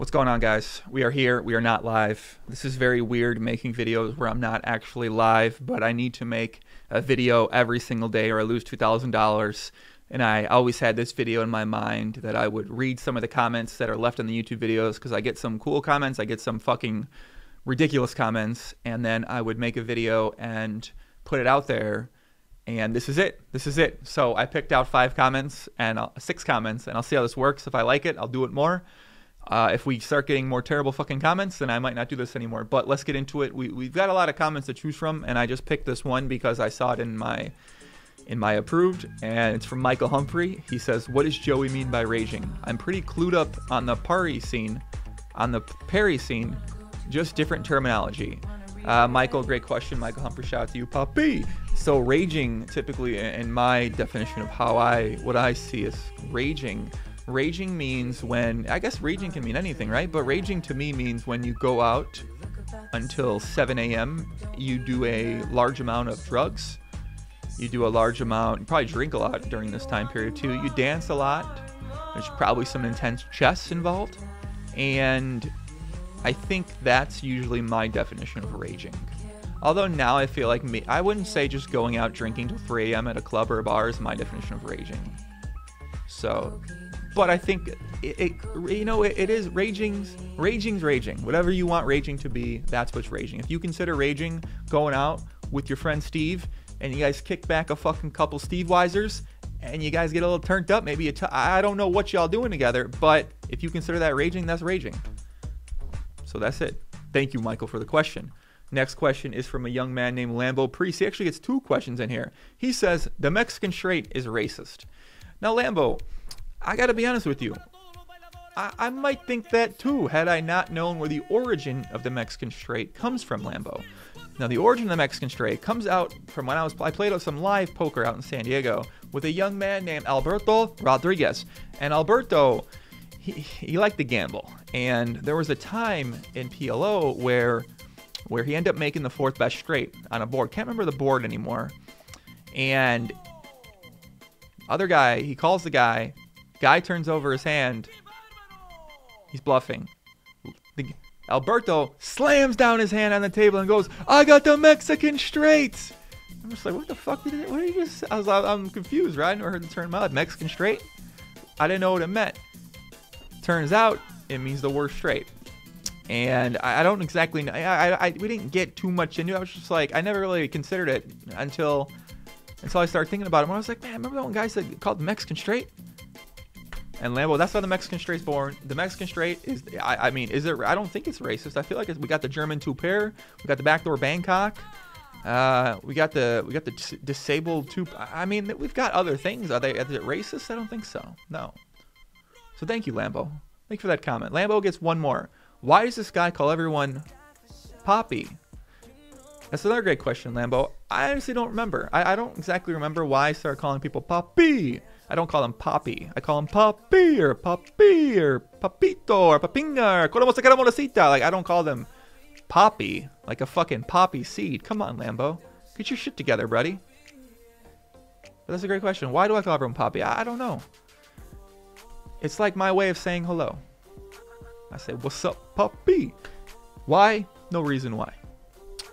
What's going on, guys? We are here. We are not live. This is very weird, making videos where I'm not actually live, but I need to make a video every single day or I lose $2,000. And I always had this video in my mind that I would read some of the comments that are left in the YouTube videos because I get some cool comments, I get some fucking ridiculous comments, and then I would make a video and put it out there. And this is it. This is it. So I picked out 6 comments, and I'll see how this works. If I like it, I'll do it more. If we start getting more terrible fucking comments, then I might not do this anymore. But let's get into it. We've got a lot of comments to choose from, and I just picked this one because I saw it in my approved, and it's from Michael Humphrey. He says, "What does Joey mean by raging? I'm pretty clued up on the party scene, on the Perry scene, just different terminology." Michael, great question. Michael Humphrey, shout out to you, Papi. So raging, typically in my definition of what I see as raging. Raging means when, I guess raging can mean anything, right? But raging to me means when you go out until 7 a.m., you do a large amount of drugs, you do a large amount, you probably drink a lot during this time period too, you dance a lot, there's probably some intense chess involved, and I think that's usually my definition of raging. Although now I feel like I wouldn't say just going out drinking till 3 a.m. at a club or a bar is my definition of raging. So, but I think it is raging. Whatever you want raging to be, that's what's raging. If you consider raging going out with your friend Steve and you guys kick back a fucking couple Steve Weisers and you guys get a little turned up, maybe I don't know what y'all doing together, but if you consider that raging, that's raging. So that's it. Thank you, Michael, for the question. Next question is from a young man named Lambo Priest. He actually gets 2 questions in here. He says, "The Mexican straight is racist." Now, Lambo, I gotta be honest with you. I might think that too, had I not known where the origin of the Mexican straight comes from, Lambo. Now, the origin of the Mexican straight comes out from when I played some live poker out in San Diego with a young man named Alberto Rodriguez. And Alberto, he liked to gamble. And there was a time in PLO where he ended up making the 4th best straight on a board. Can't remember the board anymore. And other guy, he calls the guy. Guy turns over his hand. He's bluffing. Alberto slams down his hand on the table and goes, "I got the Mexican straight." I'm just like, what the fuck did you just say? I'm confused, right? I never heard the term in my life. Mexican straight? I didn't know what it meant. Turns out it means the worst straight. And I don't exactly know. We didn't get too much into it. I was just like, I never really considered it until I started thinking about it. And I was like, man, remember that one guy said called the Mexican straight? And Lambo, that's how the Mexican straight's born. The Mexican straight is, I mean, is it? I don't think it's racist. I feel like we got the German 2-pair, we got the backdoor Bangkok, we got the disabled 2. I mean, we've got other things. Is it racist? I don't think so. No. So thank you, Lambo. Thank you for that comment. Lambo gets one more. Why does this guy call everyone Papi? That's another great question, Lambo. I honestly don't remember. I don't exactly remember why I started calling people Papi. I don't call them Papi. I call them Papi or Papi or Papito or Papinga or Como se quiera molecita. Like, I don't call them Papi, like a fucking poppy seed. Come on, Lambo. Get your shit together, buddy. But that's a great question. Why do I call everyone Papi? I don't know. It's like my way of saying hello. I say, "What's up, Papi?" Why? No reason why.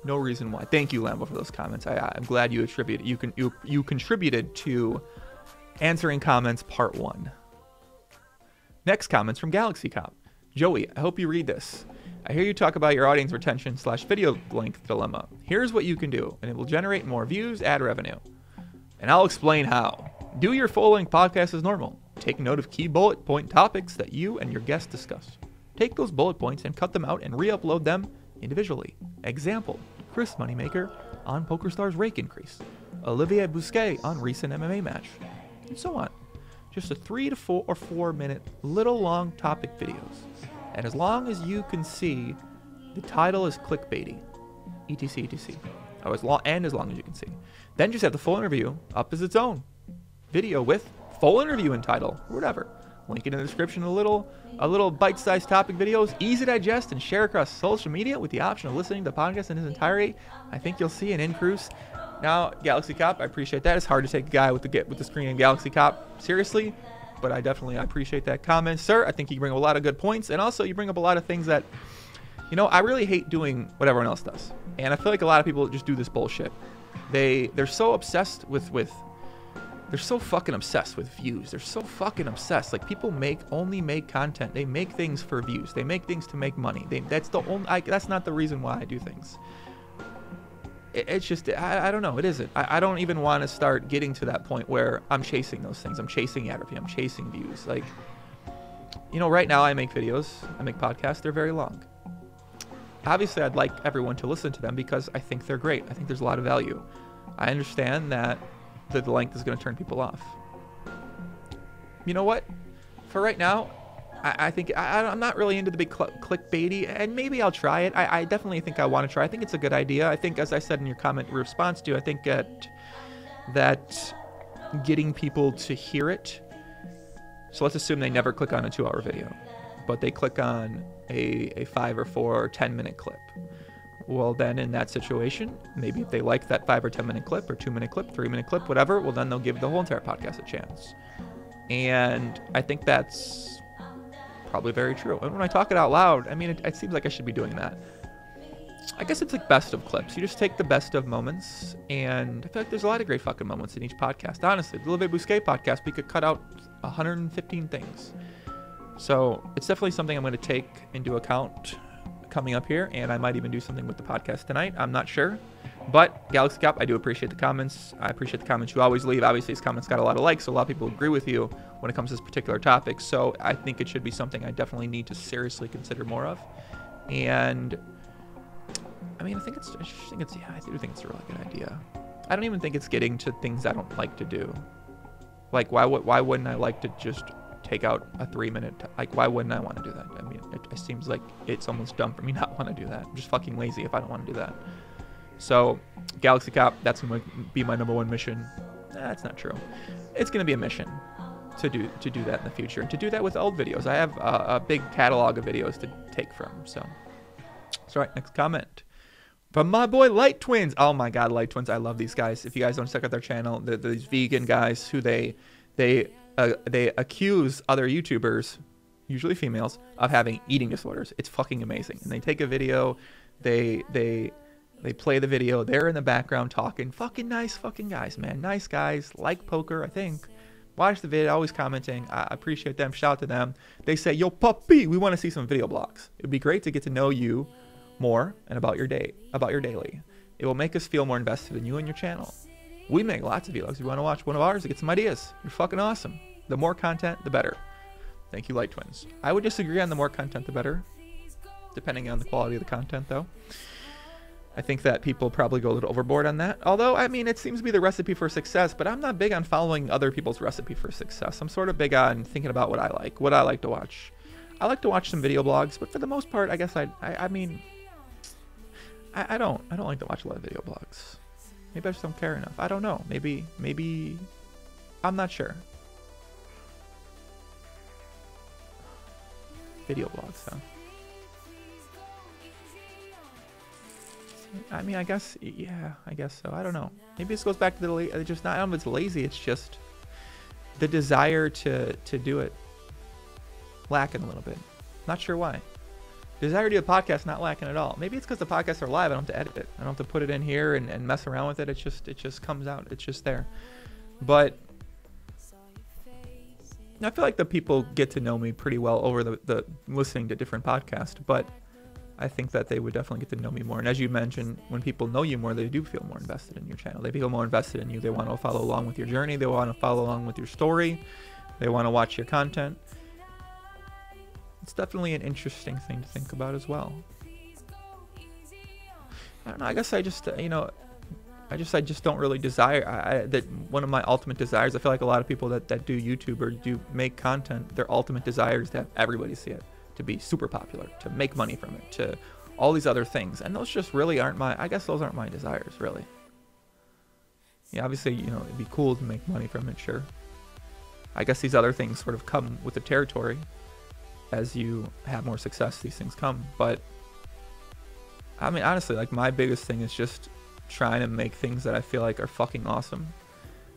No reason why. Thank you, Lambo, for those comments. I'm glad you contributed to answering comments part 1. Next comment's from Galaxy Cop. "Joey, I hope you read this. I hear you talk about your audience retention / video length dilemma. Here's what you can do, and it will generate more views, ad revenue. And I'll explain how. Do your full-length podcast as normal. Take note of key bullet point topics that you and your guests discuss. Take those bullet points and cut them out and re-upload them individually. Example, Chris Moneymaker on PokerStars rake increase. Olivier Bousquet on recent MMA match. And so on. Just a 3 to 4 minute little long topic videos. And as long as you can see the title is clickbaity, etc, etc. As long as you can see. Then just have the full interview up as its own video with full interview in title, or whatever. Link it in the description. A little bite-sized topic videos, easy to digest and share across social media with the option of listening to the podcast in its entirety. I think you'll see an increase. Now, Galaxy Cop, I appreciate that. It's hard to take a guy with the screen in Galaxy Cop seriously, but I appreciate that comment, sir. I think you bring up a lot of good points, and also you bring up a lot of things that, you know, I really hate doing what everyone else does, and I feel like a lot of people just do this bullshit. They're so obsessed with they're so fucking obsessed with views. They're so fucking obsessed. Like, people only make content. They make things for views. They make things to make money. That's not the reason why I do things. It's just, I don't know. It isn't. I don't even want to start getting to that point where I'm chasing those things. I'm chasing atrophy. I'm chasing views. Like, you know, right now I make videos. I make podcasts. They're very long. Obviously, I'd like everyone to listen to them because I think they're great. I think there's a lot of value. I understand that the length is going to turn people off. You know what? For right now, I think I'm not really into the big clickbaity, and maybe I'll try it. I definitely think I want to try. I think it's a good idea. I think, as I said in your comment response to, I think that getting people to hear it. So let's assume they never click on a 2-hour video, but they click on a 5 or 4 or 10-minute clip. Well, then in that situation, maybe if they like that 5 or 10-minute clip or 2-minute clip, 3-minute clip, whatever, well, then they'll give the whole entire podcast a chance. And I think that's probably very true. And when I talk it out loud, I mean, it seems like I should be doing that. I guess it's like best of clips. You just take the best of moments, and I feel like there's a lot of great fucking moments in each podcast. Honestly, the Little Bit Bousquet podcast, we could cut out 115 things. So it's definitely something I'm going to take into account coming up here, and I might even do something with the podcast tonight. I'm not sure, but Galaxy Cop, I do appreciate the comments. I appreciate the comments you always leave. Obviously, these comments got a lot of likes, so a lot of people agree with you when it comes to this particular topic. So I think it should be something I definitely need to seriously consider more of. And I mean, I do think it's a really good idea. I don't even think it's getting to things I don't like to do. Like, why wouldn't I like to just take out a 3-minute, like, why wouldn't I want to do that? I mean, it seems like it's almost dumb for me not want to do that. I'm just fucking lazy if I don't want to do that. So Galaxy Cop, that's going to be my #1 mission. That's not true. It's going to be a mission to do that in the future, and to do that with old videos. I have a big catalog of videos to take from. So all right, next comment from my boy Light Twins. Oh my god, Light Twins, I love these guys. If you guys don't check out their channel, they're these vegan guys who they accuse other YouTubers, usually females, of having eating disorders. It's fucking amazing. And they take a video, they play the video, they're in the background talking. Fucking nice fucking guys, man. Nice guys, like poker, I think. Watch the video, always commenting. I appreciate them. Shout out to them. They say, yo, Papi, we want to see some video blogs. It'd be great to get to know you more and about your day, about your daily. It will make us feel more invested in you and your channel. We make lots of vlogs. If you want to watch one of ours to get some ideas, you're fucking awesome. The more content, the better. Thank you, Light Twins. I would disagree on the more content, the better, depending on the quality of the content, though. I think that people probably go a little overboard on that. Although, I mean, it seems to be the recipe for success, but I'm not big on following other people's recipe for success. I'm sort of big on thinking about what I like to watch. I like to watch some video blogs, but for the most part, I guess I don't like to watch a lot of video blogs. Maybe I just don't care enough. I don't know. Maybe I'm not sure. Video blogs, huh? I mean, I guess, yeah, I guess so. I don't know. Maybe this goes back to the just not, I don't know if it's lazy. It's just the desire to do it lacking a little bit. Not sure why. Desire to do a podcast not lacking at all. Maybe it's because the podcasts are live. I don't have to edit it. I don't have to put it in here and mess around with it. It just comes out. It's just there. But I feel like the people get to know me pretty well over the listening to different podcasts. But I think that they would definitely get to know me more. And as you mentioned, when people know you more, they do feel more invested in your channel. They feel more invested in you. They want to follow along with your journey. They want to follow along with your story. They want to watch your content. It's definitely an interesting thing to think about as well. I don't know. I guess I just, I just don't really desire that. One of my ultimate desires, I feel like a lot of people that do YouTube or do make content, their ultimate desire is to have everybody see it, to be super popular, to make money from it, to all these other things. And those just really aren't I guess those aren't my desires, really. Yeah, obviously, it'd be cool to make money from it, sure. I guess these other things sort of come with the territory. As you have more success, these things come. But I mean, honestly, like, my biggest thing is just trying to make things that I feel like are fucking awesome.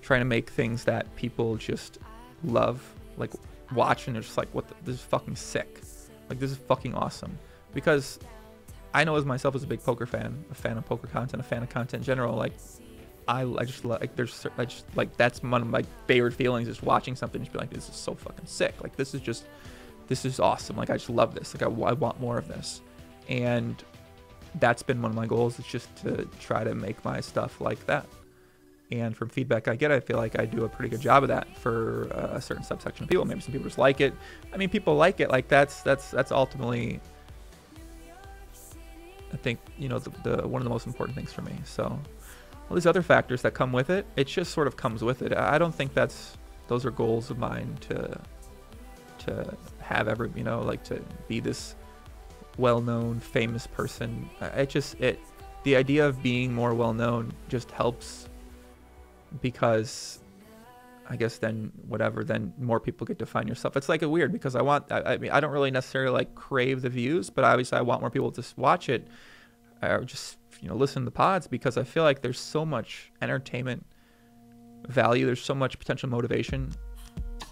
Trying to make things that people just love like watch and they're just like, this is fucking sick. Like, this is fucking awesome. Because I know as myself as a big poker fan, a fan of poker content, a fan of content in general, like I just like that's one of my favorite feelings, is watching something and just be like, this is so fucking sick. Like, this is awesome. Like, I just love this. Like, I want more of this. And that's been one of my goals, is just to try to make my stuff like that. And from feedback I get, I feel like I do a pretty good job of that for a certain subsection of people. Maybe some people just like it. I mean, people like it. Like, that's ultimately, I think, you know, the one of the most important things for me. So all these other factors that come with it, it just sort of comes with it. I don't think those are goals of mine to have ever, you know, like to be this well-known, famous person. The idea of being more well-known just helps, because I guess then more people get to find yourself. It's like a weird, because I mean, I don't really necessarily like crave the views, but obviously I want more people to watch it or just, you know, listen to the pods, because I feel like there's so much entertainment value. There's so much potential motivation.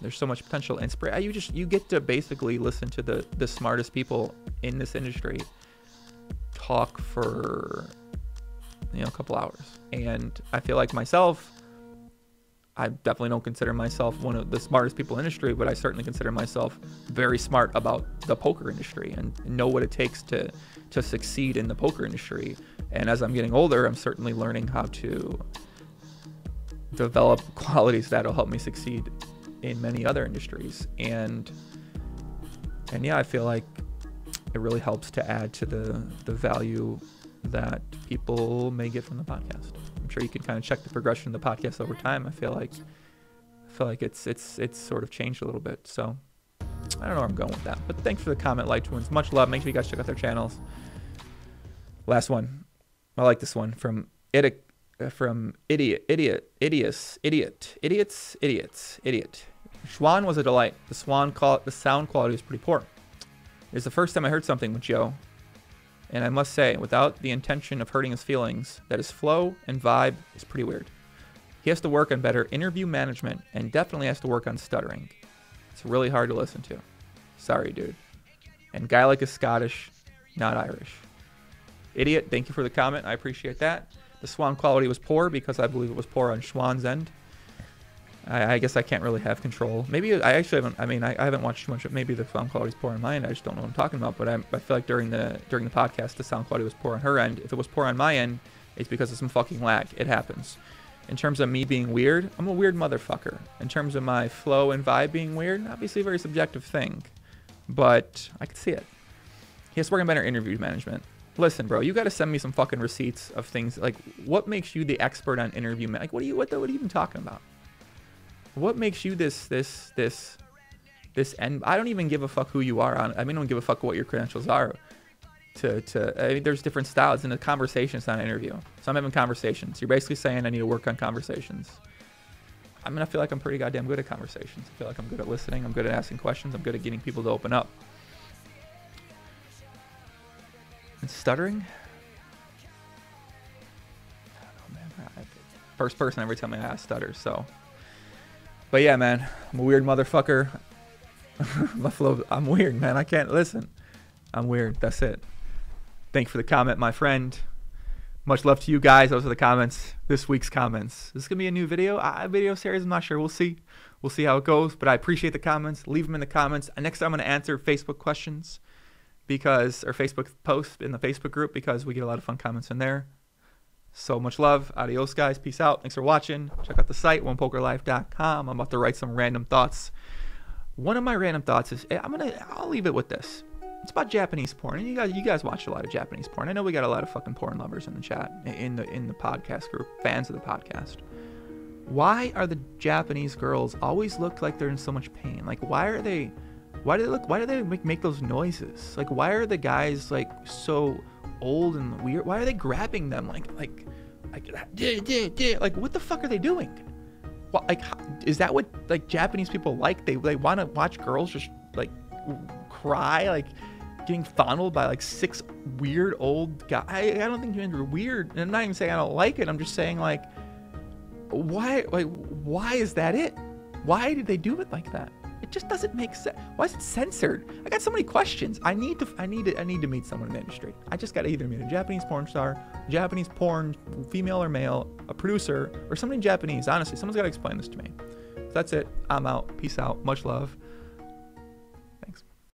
There's so much potential inspiration. You get to basically listen to the smartest people in this industry talk for, you know, a couple hours. And I feel like myself, I definitely don't consider myself one of the smartest people in the industry, but I certainly consider myself very smart about the poker industry and know what it takes to succeed in the poker industry. And as I'm getting older, I'm certainly learning how to develop qualities that'll help me succeed in many other industries. And yeah, I feel like it really helps to add to the value that people may get from the podcast. I'm sure you can kind of check the progression of the podcast over time. I feel like it's sort of changed a little bit. So I don't know where I'm going with that. But thanks for the comment, Light Twins. Much love. Make sure you guys check out their channels. Last one. I like this one from Idiot. Swan was a delight. The sound quality was pretty poor. It's the first time I heard something with Joe, and I must say, without the intention of hurting his feelings, that his flow and vibe is pretty weird. He has to work on better interview management and definitely has to work on stuttering. It's really hard to listen to. Sorry, dude. And guy like is Scottish, not Irish. Idiot, thank you for the comment. I appreciate that. The Swan quality was poor because I believe it was poor on Swan's end. I guess I can't really have control. Maybe I actually haven't. I mean, I haven't watched too much. Maybe the sound quality is poor on my end. I just don't know what I'm talking about. But I feel like during the podcast, the sound quality was poor on her end. If it was poor on my end, it's because of some fucking lag. It happens. In terms of me being weird, I'm a weird motherfucker. In terms of my flow and vibe being weird, obviously a very subjective thing, but I could see it. He has to work on better interview management. Listen, bro, you got to send me some fucking receipts of things. Like, what makes you the expert on interview? Like, what are you even talking about? What makes you this, and I don't even give a fuck who you are on. I mean, I don't give a fuck what your credentials are. I mean, there's different styles in a conversation. It's not an interview. So I'm having conversations. You're basically saying I need to work on conversations. I mean, I feel like I'm pretty goddamn good at conversations. I feel like I'm good at listening. I'm good at asking questions. I'm good at getting people to open up. And stuttering? I don't know, man. First person every time I ask stutters, so. But yeah, man, I'm a weird motherfucker. My flow, I'm weird, man. I can't listen. I'm weird. That's it. Thanks for the comment, my friend. Much love to you guys. Those are the comments. This week's comments. This is gonna be a new video series. I'm not sure. We'll see. We'll see how it goes. But I appreciate the comments. Leave them in the comments. And next time I'm gonna answer Facebook questions or Facebook posts in the Facebook group, because we get a lot of fun comments in there. So much love. Adios, guys. Peace out. Thanks for watching. Check out the site, onepokerlife.com. I'm about to write some random thoughts. One of my random thoughts is, I'll leave it with this. It's about Japanese porn. And you guys watch a lot of Japanese porn. I know we got a lot of fucking porn lovers in the chat, in the podcast group, fans of the podcast. Why are the Japanese girls always look like they're in so much pain? Like, why do they make those noises? Like, why are the guys like so old and weird? Why are they grabbing them like what the fuck are they doing? Well, like, is that what like Japanese people like? They want to watch girls just like cry, like getting fondled by like 6 weird old guys. I don't think you're weird. And I'm not even saying I don't like it. I'm just saying, like, why is that it? Why did they do it like that? just doesn't make sense. Why is it censored? I got so many questions. I need to meet someone in the industry. I just got to either meet a Japanese porn star, Japanese porn, female or male, a producer, or somebody in Japanese. Honestly, someone's got to explain this to me. So that's it. I'm out. Peace out. Much love.